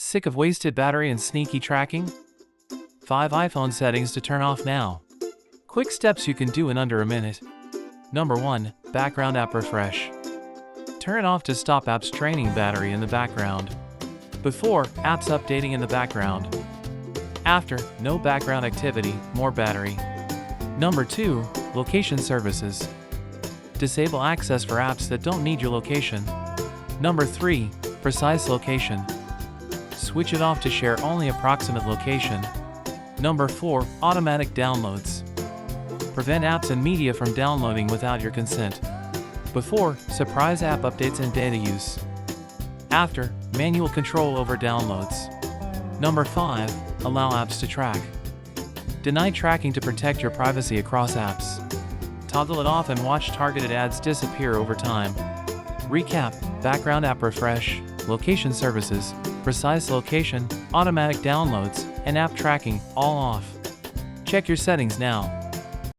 Sick of wasted battery and sneaky tracking? 5 iPhone settings to turn off now. Quick steps you can do in under a minute. Number 1. Background app refresh. Turn it off to stop apps draining battery in the background. Before, apps updating in the background. After, no background activity, more battery. Number 2. Location services. Disable access for apps that don't need your location. Number 3. Precise location. Switch it off to share only approximate location. Number 4. Automatic downloads. Prevent apps and media from downloading without your consent. Before, surprise app updates and data use. After, manual control over downloads. Number 5. Allow apps to track. Deny tracking to protect your privacy across apps. Toggle it off and watch targeted ads disappear over time. Recap: background app refresh, location services, precise location, automatic downloads, and app tracking, all off. Check your settings now.